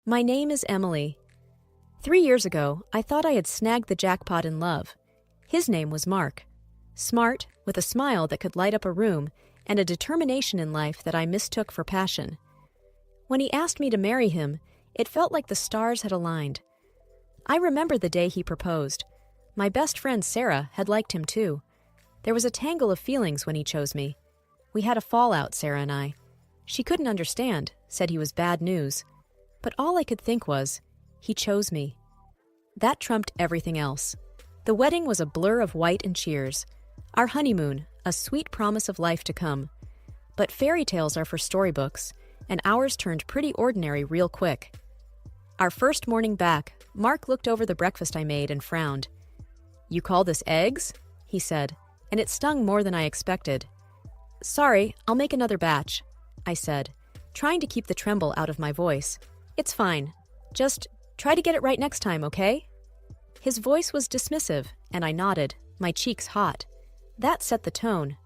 My name is Emily. 3 years ago, I thought I had snagged the jackpot in love. His name was Mark. Smart, with a smile that could light up a room, and a determination in life that I mistook for passion. When he asked me to marry him, it felt like the stars had aligned. I remember the day he proposed. My best friend Sara had liked him too. There was a tangle of feelings when he chose me. We had a fallout, Sara and I. She couldn't understand, said he was bad news. But all I could think was, he chose me. That trumped everything else. The wedding was a blur of white and cheers. Our honeymoon, a sweet promise of life to come. But fairy tales are for storybooks, and ours turned pretty ordinary real quick. Our first morning back, Mark looked over the breakfast I made and frowned. "You call this eggs?" he said, and it stung more than I expected. "Sorry, I'll make another batch," I said, trying to keep the tremble out of my voice. "It's fine. Just try to get it right next time, okay?" His voice was dismissive, and I nodded, my cheeks hot. That set the tone.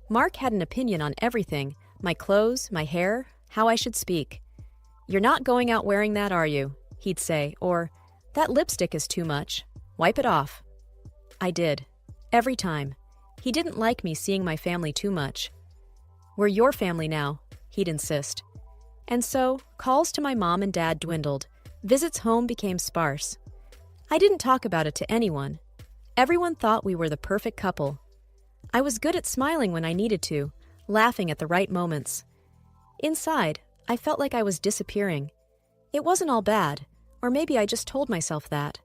Mark had an opinion on everything, my clothes, my hair, how I should speak. "You're not going out wearing that, are you?" he'd say, or, "That lipstick is too much. Wipe it off." I did. Every time. He didn't like me seeing my family too much. "We're your family now," he'd insist. And so, calls to my mom and dad dwindled. Visits home became sparse. I didn't talk about it to anyone. Everyone thought we were the perfect couple. I was good at smiling when I needed to, laughing at the right moments. Inside, I felt like I was disappearing. It wasn't all bad, or maybe I just told myself that.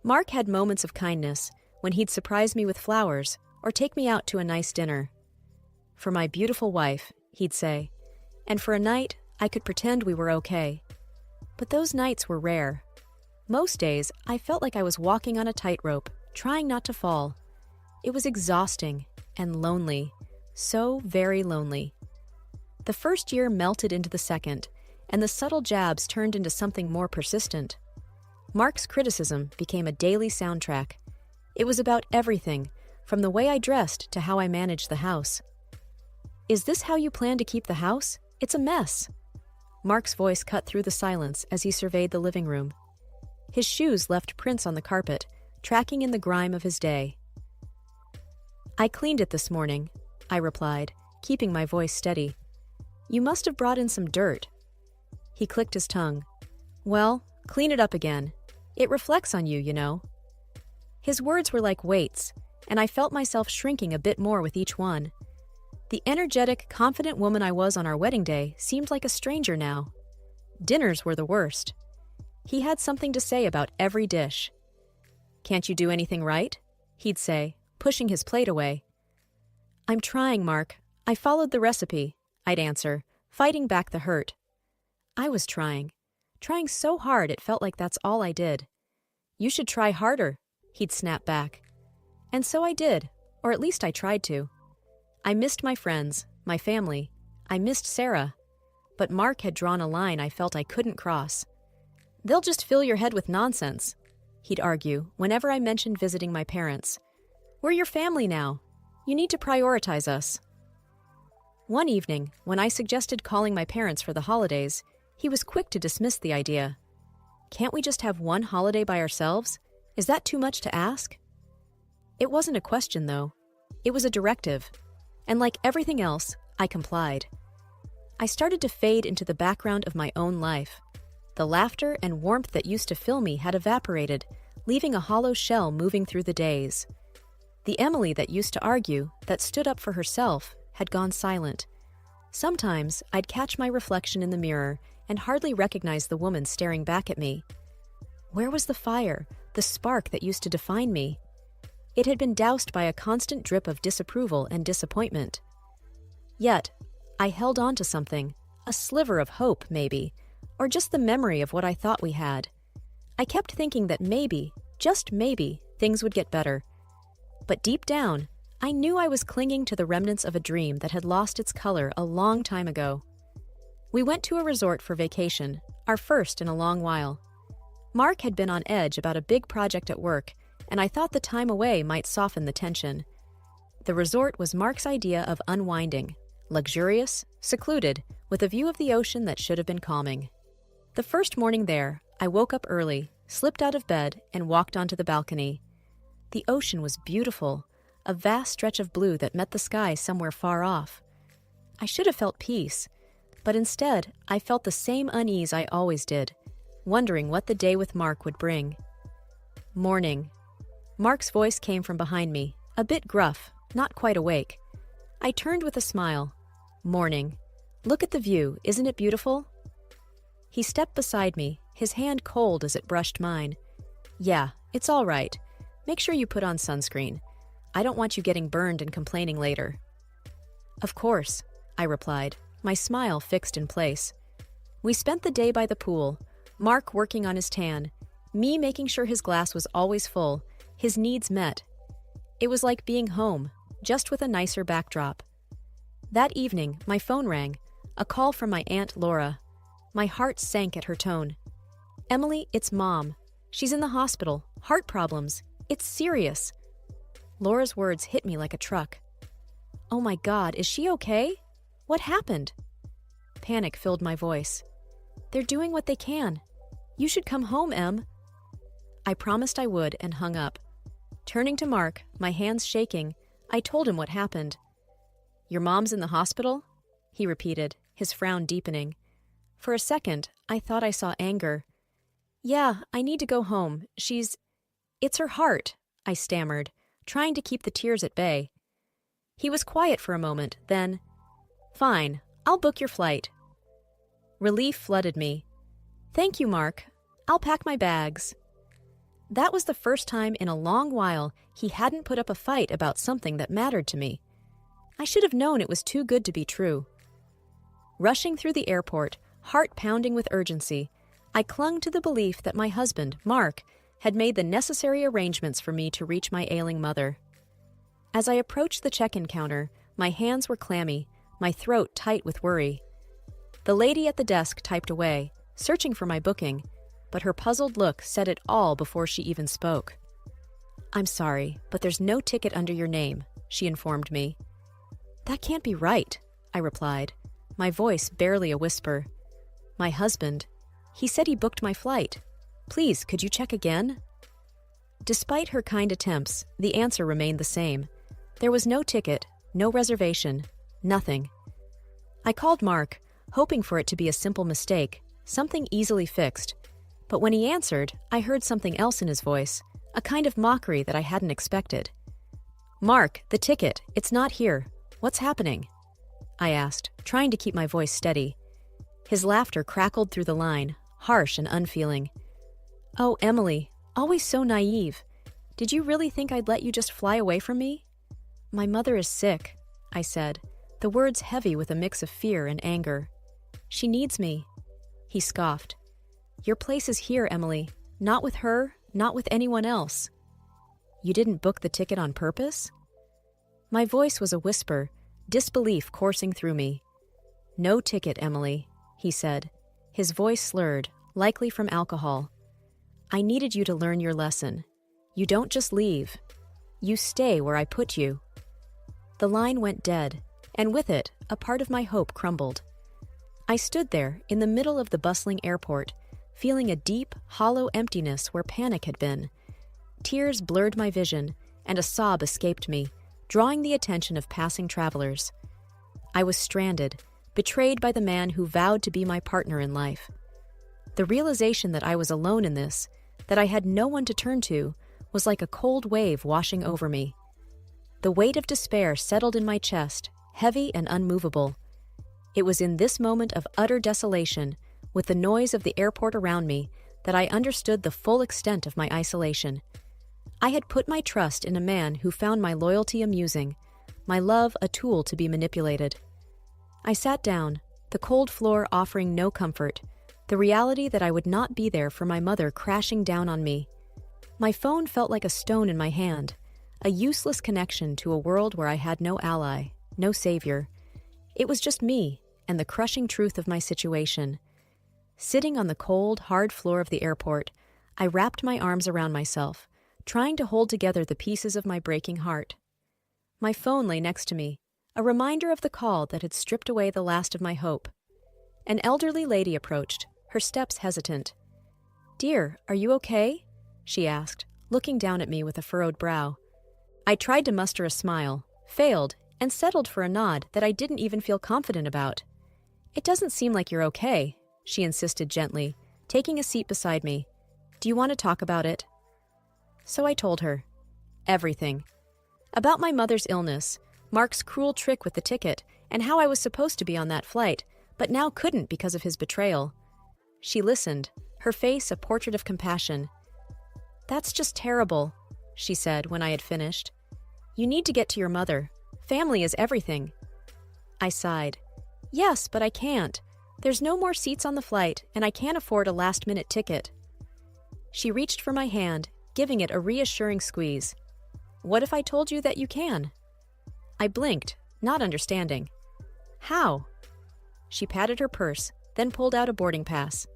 Mark had moments of kindness, when he'd surprise me with flowers, or take me out to a nice dinner. "For my beautiful wife," he'd say, and for a night, I could pretend we were okay. But those nights were rare. Most days, I felt like I was walking on a tightrope, trying not to fall. It was exhausting and lonely, so very lonely. The first year melted into the second, and the subtle jabs turned into something more persistent. Mark's criticism became a daily soundtrack. It was about everything, from the way I dressed to how I managed the house. "Is this how you plan to keep the house? It's a mess." Mark's voice cut through the silence as he surveyed the living room. His shoes left prints on the carpet, tracking in the grime of his day. "I cleaned it this morning," I replied, keeping my voice steady. "You must have brought in some dirt." He clicked his tongue. "Well, clean it up again. It reflects on you, you know." His words were like weights, and I felt myself shrinking a bit more with each one. The energetic, confident woman I was on our wedding day seemed like a stranger now. Dinners were the worst. He had something to say about every dish. "Can't you do anything right?" he'd say, pushing his plate away. "I'm trying, Mark. I followed the recipe," I'd answer, fighting back the hurt. I was trying so hard it felt like that's all I did. "You should try harder," he'd snap back. And so I did, or at least I tried to. I missed my friends, my family. I missed Sara. But Mark had drawn a line I felt I couldn't cross. "They'll just fill your head with nonsense," he'd argue whenever I mentioned visiting my parents. "We're your family now. You need to prioritize us." One evening, when I suggested calling my parents for the holidays, he was quick to dismiss the idea. "Can't we just have one holiday by ourselves? Is that too much to ask?" It wasn't a question, though. It was a directive. And like everything else, I complied. I started to fade into the background of my own life. The laughter and warmth that used to fill me had evaporated, leaving a hollow shell moving through the days. The Emily that used to argue, that stood up for herself, had gone silent. Sometimes I'd catch my reflection in the mirror and hardly recognize the woman staring back at me. Where was the fire, the spark that used to define me? It had been doused by a constant drip of disapproval and disappointment. Yet, I held on to something, a sliver of hope, maybe, or just the memory of what I thought we had. I kept thinking that maybe, just maybe, things would get better. But deep down, I knew I was clinging to the remnants of a dream that had lost its color a long time ago. We went to a resort for vacation, our first in a long while. Mark had been on edge about a big project at work, and I thought the time away might soften the tension. The resort was Mark's idea of unwinding, luxurious, secluded, with a view of the ocean that should have been calming. The first morning there, I woke up early, slipped out of bed, and walked onto the balcony. The ocean was beautiful, a vast stretch of blue that met the sky somewhere far off. I should have felt peace, but instead I felt the same unease I always did, wondering what the day with Mark would bring. Morning. Mark's voice came from behind me, a bit gruff, not quite awake. I turned with a smile. Morning. Look at the view, isn't it beautiful? He stepped beside me, his hand cold as it brushed mine. Yeah, it's all right. Make sure you put on sunscreen. I don't want you getting burned and complaining later. Of course, I replied, my smile fixed in place. We spent the day by the pool, Mark working on his tan, me making sure his glass was always full, his needs met. It was like being home, just with a nicer backdrop. That evening, my phone rang, a call from my Aunt Laura. My heart sank at her tone. Emily, it's Mom. She's in the hospital. Heart problems. It's serious. Laura's words hit me like a truck. Oh my God, is she okay? What happened? Panic filled my voice. They're doing what they can. You should come home, Em. I promised I would and hung up. Turning to Mark, my hands shaking, I told him what happened. Your mom's in the hospital? He repeated, his frown deepening. For a second, I thought I saw anger. Yeah, I need to go home. It's her heart, I stammered, trying to keep the tears at bay. He was quiet for a moment, then, Fine, I'll book your flight. Relief flooded me. Thank you, Mark. I'll pack my bags. That was the first time in a long while he hadn't put up a fight about something that mattered to me. I should have known it was too good to be true. Rushing through the airport, heart pounding with urgency, I clung to the belief that my husband, Mark, had made the necessary arrangements for me to reach my ailing mother. As I approached the check-in counter, my hands were clammy, my throat tight with worry. The lady at the desk typed away, searching for my booking, but her puzzled look said it all before she even spoke. I'm sorry, but there's no ticket under your name, she informed me. That can't be right, I replied, my voice barely a whisper. My husband, he said he booked my flight. Please, could you check again? Despite her kind attempts, the answer remained the same. There was no ticket, no reservation, nothing. I called Mark, hoping for it to be a simple mistake, something easily fixed. But when he answered, I heard something else in his voice, a kind of mockery that I hadn't expected. Mark, the ticket, it's not here. What's happening? I asked, trying to keep my voice steady. His laughter crackled through the line, harsh and unfeeling. Oh, Emily, always so naive. Did you really think I'd let you just fly away from me? My mother is sick, I said, the words heavy with a mix of fear and anger. She needs me. He scoffed. Your place is here, Emily. Not with her, not with anyone else. You didn't book the ticket on purpose? My voice was a whisper, disbelief coursing through me. No ticket, Emily, he said, his voice slurred, likely from alcohol. I needed you to learn your lesson. You don't just leave. You stay where I put you. The line went dead, and with it, a part of my hope crumbled. I stood there, in the middle of the bustling airport, feeling a deep, hollow emptiness where panic had been. Tears blurred my vision, and a sob escaped me, drawing the attention of passing travelers. I was stranded, betrayed by the man who vowed to be my partner in life. The realization that I was alone in this, that I had no one to turn to, was like a cold wave washing over me. The weight of despair settled in my chest, heavy and unmovable. It was in this moment of utter desolation, with the noise of the airport around me, that I understood the full extent of my isolation. I had put my trust in a man who found my loyalty amusing, my love a tool to be manipulated. I sat down, the cold floor offering no comfort, the reality that I would not be there for my mother crashing down on me. My phone felt like a stone in my hand, a useless connection to a world where I had no ally, no savior. It was just me and the crushing truth of my situation. Sitting on the cold, hard floor of the airport, I wrapped my arms around myself, trying to hold together the pieces of my breaking heart. My phone lay next to me, a reminder of the call that had stripped away the last of my hope. An elderly lady approached, her steps hesitant. "Dear, are you okay?" she asked, looking down at me with a furrowed brow. I tried to muster a smile, failed, and settled for a nod that I didn't even feel confident about. "It doesn't seem like you're okay," she insisted gently, taking a seat beside me. "Do you want to talk about it?" So I told her. Everything. About my mother's illness, Mark's cruel trick with the ticket, and how I was supposed to be on that flight, but now couldn't because of his betrayal. She listened, her face a portrait of compassion. "That's just terrible," she said when I had finished. "You need to get to your mother. Family is everything." I sighed. "Yes, but I can't. There's no more seats on the flight, and I can't afford a last-minute ticket." She reached for my hand, giving it a reassuring squeeze. "What if I told you that you can?" I blinked, not understanding. "How?" She patted her purse, then pulled out a boarding pass.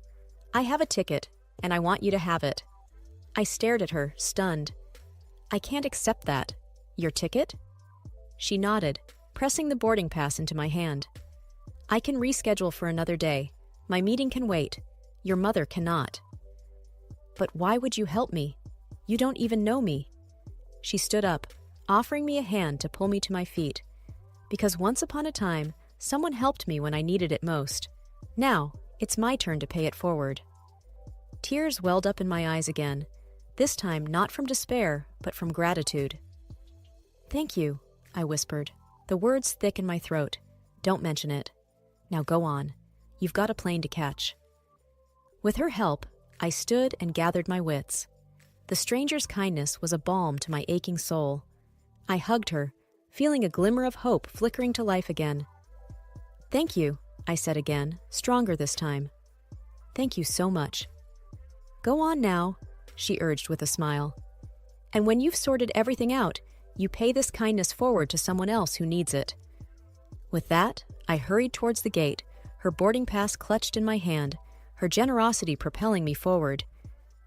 "I have a ticket, and I want you to have it." I stared at her, stunned. "I can't accept that. Your ticket?" She nodded, pressing the boarding pass into my hand. "I can reschedule for another day. My meeting can wait. Your mother cannot." "But why would you help me? You don't even know me." She stood up, offering me a hand to pull me to my feet. Because once upon a time, someone helped me when I needed it most. Now, it's my turn to pay it forward. Tears welled up in my eyes again, this time not from despair, but from gratitude. "Thank you," I whispered, the words thick in my throat. "Don't mention it. Now go on. You've got a plane to catch." With her help, I stood and gathered my wits. The stranger's kindness was a balm to my aching soul. I hugged her, feeling a glimmer of hope flickering to life again. "Thank you," I said again, stronger this time. "Thank you so much." "Go on now," she urged with a smile. "And when you've sorted everything out, you pay this kindness forward to someone else who needs it." With that, I hurried towards the gate, her boarding pass clutched in my hand, her generosity propelling me forward.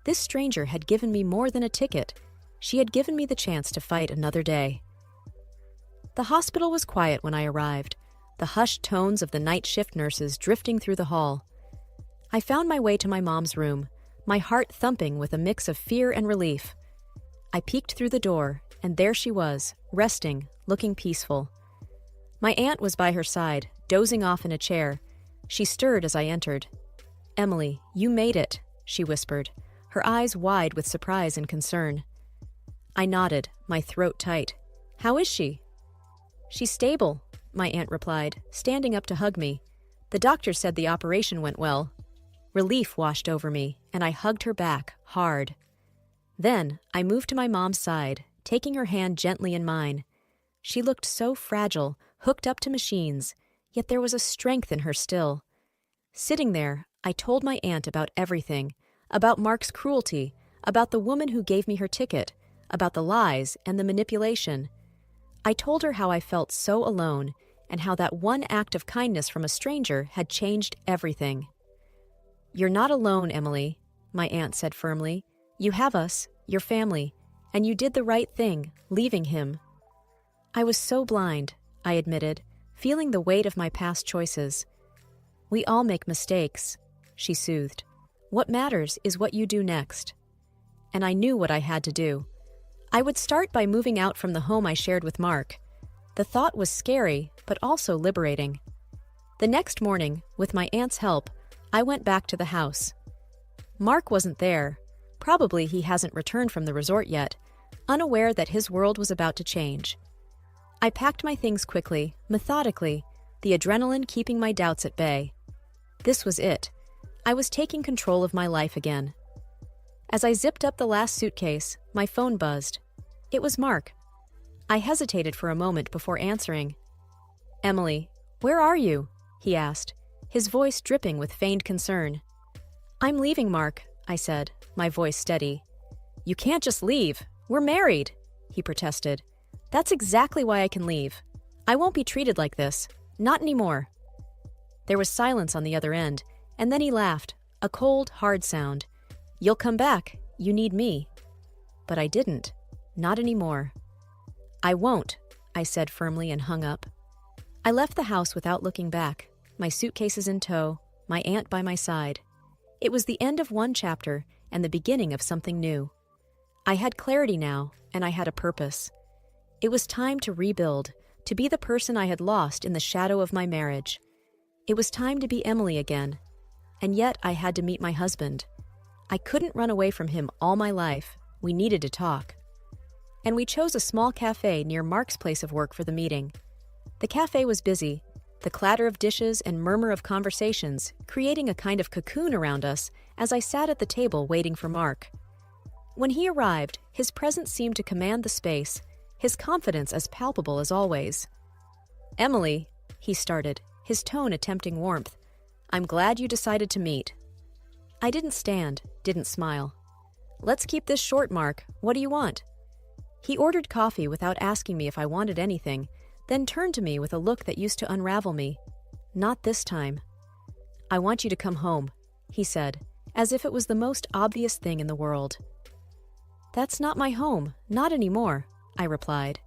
This stranger had given me more than a ticket. She had given me the chance to fight another day. The hospital was quiet when I arrived, the hushed tones of the night shift nurses drifting through the hall. I found my way to my mom's room, my heart thumping with a mix of fear and relief. I peeked through the door, and there she was, resting, looking peaceful. My aunt was by her side, dozing off in a chair. She stirred as I entered. "Emily, you made it," she whispered, her eyes wide with surprise and concern. I nodded, my throat tight. "How is she?" "She's stable," my aunt replied, standing up to hug me. "The doctor said the operation went well." Relief washed over me, and I hugged her back, hard. Then I moved to my mom's side, taking her hand gently in mine. She looked so fragile, hooked up to machines, yet there was a strength in her still. Sitting there, I told my aunt about everything, about Mark's cruelty, about the woman who gave me her ticket, about the lies and the manipulation. I told her how I felt so alone, and how that one act of kindness from a stranger had changed everything. "You're not alone, Emily," my aunt said firmly. "You have us, your family, and you did the right thing, leaving him." I was so blind, I admitted, feeling the weight of my past choices. "We all make mistakes," she soothed. "What matters is what you do next." And I knew what I had to do. I would start by moving out from the home I shared with Mark. The thought was scary, but also liberating. The next morning, with my aunt's help, I went back to the house. Mark wasn't there. Probably he hasn't returned from the resort yet, unaware that his world was about to change. I packed my things quickly, methodically, the adrenaline keeping my doubts at bay. This was it. I was taking control of my life again. As I zipped up the last suitcase, my phone buzzed. It was Mark. I hesitated for a moment before answering. "Emily, where are you?" he asked, his voice dripping with feigned concern. "I'm leaving, Mark," I said, my voice steady. "You can't just leave. We're married," he protested. "That's exactly why I can leave. I won't be treated like this. Not anymore." There was silence on the other end, and then he laughed, a cold, hard sound. "You'll come back. You need me." But I didn't. Not anymore. "I won't," I said firmly and hung up. I left the house without looking back, my suitcases in tow, my aunt by my side. It was the end of one chapter and the beginning of something new. I had clarity now, and I had a purpose. It was time to rebuild, to be the person I had lost in the shadow of my marriage. It was time to be Emily again. And yet I had to meet my husband. I couldn't run away from him all my life. We needed to talk. And we chose a small cafe near Mark's place of work for the meeting. The cafe was busy, the clatter of dishes and murmur of conversations creating a kind of cocoon around us as I sat at the table waiting for Mark. When he arrived, his presence seemed to command the space, his confidence as palpable as always. "Emily," he started, his tone attempting warmth, "I'm glad you decided to meet." I didn't stand, didn't smile. "Let's keep this short, Mark. What do you want?" He ordered coffee without asking me if I wanted anything, then turned to me with a look that used to unravel me. "Not this time." "I want you to come home," he said, as if it was the most obvious thing in the world. "That's not my home, not anymore," I replied.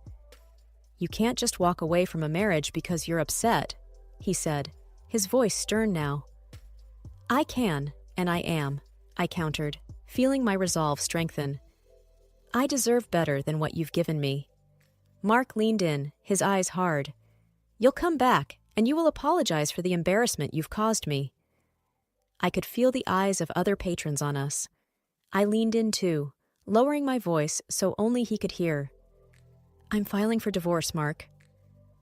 "You can't just walk away from a marriage because you're upset," he said, his voice stern now. "I can, and I am," I countered, feeling my resolve strengthen. "I deserve better than what you've given me." Mark leaned in, his eyes hard. "You'll come back, and you will apologize for the embarrassment you've caused me." I could feel the eyes of other patrons on us. I leaned in too, lowering my voice so only he could hear. "I'm filing for divorce, Mark."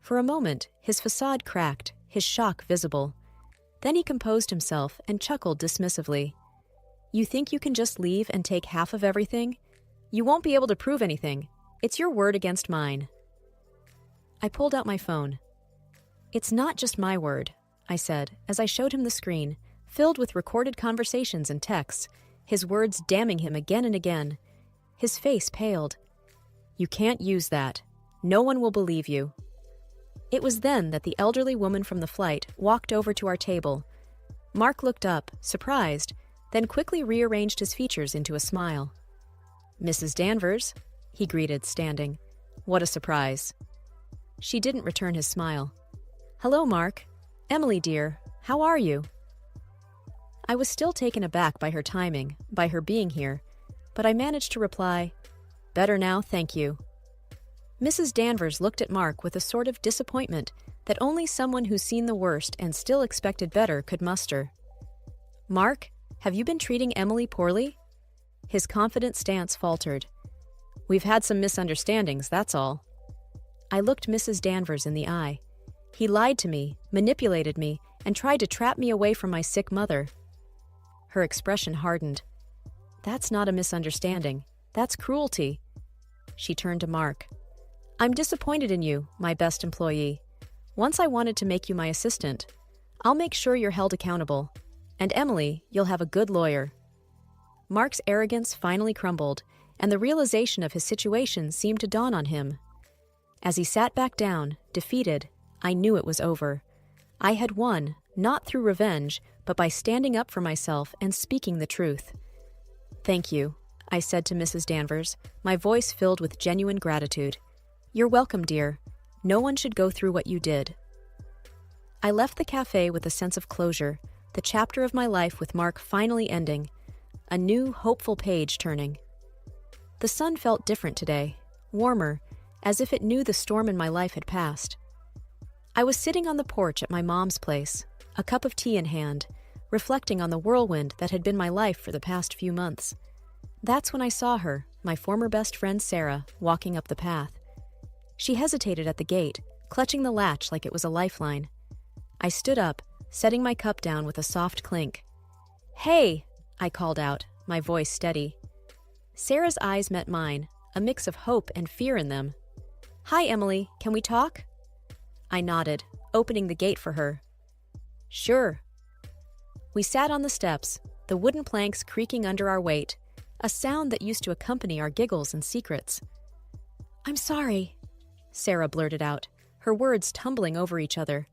For a moment, his facade cracked, his shock visible. Then he composed himself and chuckled dismissively. "You think you can just leave and take half of everything? You won't be able to prove anything. It's your word against mine." I pulled out my phone. "It's not just my word," I said as I showed him the screen, filled with recorded conversations and texts, his words damning him again and again. His face paled. "You can't use that. No one will believe you." It was then that the elderly woman from the flight walked over to our table. Mark looked up, surprised, then quickly rearranged his features into a smile. "Mrs. Danvers," he greeted, standing. "What a surprise." She didn't return his smile. "Hello, Mark. Emily, dear, how are you?" I was still taken aback by her timing, by her being here, but I managed to reply, "Better now, thank you." Mrs. Danvers looked at Mark with a sort of disappointment that only someone who's seen the worst and still expected better could muster. "Mark, have you been treating Emily poorly?" His confident stance faltered. "We've had some misunderstandings, that's all." I looked Mrs. Danvers in the eye. He lied to me, manipulated me, and tried to trap me away from my sick mother. Her expression hardened. "That's not a misunderstanding. That's cruelty." She turned to Mark. "I'm disappointed in you, my best employee. Once I wanted to make you my assistant. I'll make sure you're held accountable. And Emily, you'll have a good lawyer." Mark's arrogance finally crumbled, and the realization of his situation seemed to dawn on him. As he sat back down, defeated, I knew it was over. I had won, not through revenge, but by standing up for myself and speaking the truth. "Thank you," I said to Mrs. Danvers, my voice filled with genuine gratitude. "You're welcome, dear. No one should go through what you did." I left the cafe with a sense of closure, the chapter of my life with Mark finally ending, a new, hopeful page turning. The sun felt different today, warmer, as if it knew the storm in my life had passed. I was sitting on the porch at my mom's place, a cup of tea in hand, reflecting on the whirlwind that had been my life for the past few months. That's when I saw her, my former best friend Sara, walking up the path. She hesitated at the gate, clutching the latch like it was a lifeline. I stood up, setting my cup down with a soft clink. "Hey!" I called out, my voice steady. Sara's eyes met mine, a mix of hope and fear in them. "Hi, Emily, can we talk?" I nodded, opening the gate for her. "Sure." We sat on the steps, the wooden planks creaking under our weight, a sound that used to accompany our giggles and secrets. "I'm sorry," Sara blurted out, her words tumbling over each other.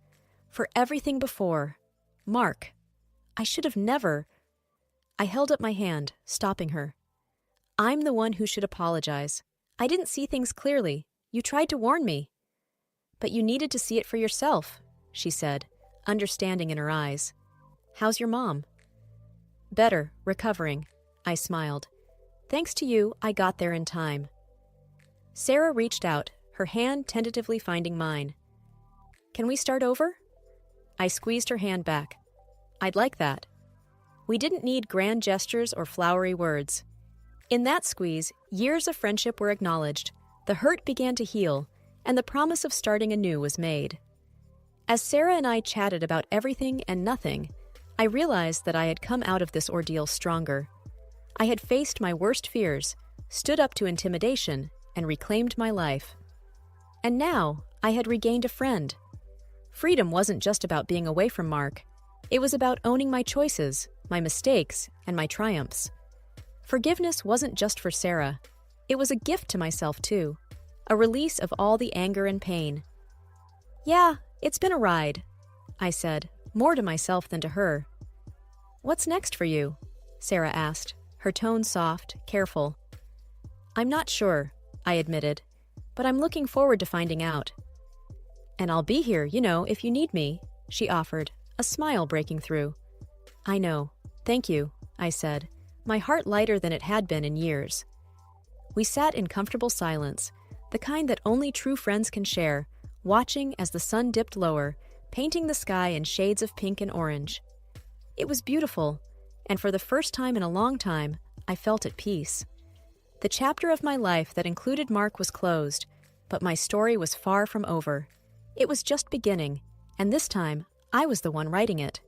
"For everything before. Mark. I should have never." I held up my hand, stopping her. "I'm the one who should apologize. I didn't see things clearly. You tried to warn me." "But you needed to see it for yourself," she said, understanding in her eyes. "How's your mom?" Better, recovering. I smiled. Thanks to you, I got there in time. Sara reached out, her hand tentatively finding mine. Can we start over? I squeezed her hand back. I'd like that. We didn't need grand gestures or flowery words. In that squeeze, years of friendship were acknowledged, the hurt began to heal, and the promise of starting anew was made. As Sara and I chatted about everything and nothing, I realized that I had come out of this ordeal stronger. I had faced my worst fears, stood up to intimidation, and reclaimed my life. And now, I had regained a friend. Freedom wasn't just about being away from Mark. It was about owning my choices, my mistakes, and my triumphs. Forgiveness wasn't just for Sara. It was a gift to myself, too. A release of all the anger and pain. Yeah, it's been a ride, I said, more to myself than to her. What's next for you? Sara asked, her tone soft, careful. I'm not sure, I admitted, but I'm looking forward to finding out. And I'll be here, if you need me, she offered, a smile breaking through. I know. Thank you, I said, my heart lighter than it had been in years. We sat in comfortable silence, the kind that only true friends can share, watching as the sun dipped lower, painting the sky in shades of pink and orange. It was beautiful, and for the first time in a long time, I felt at peace. The chapter of my life that included Mark was closed, but my story was far from over. It was just beginning, and this time, I was the one writing it.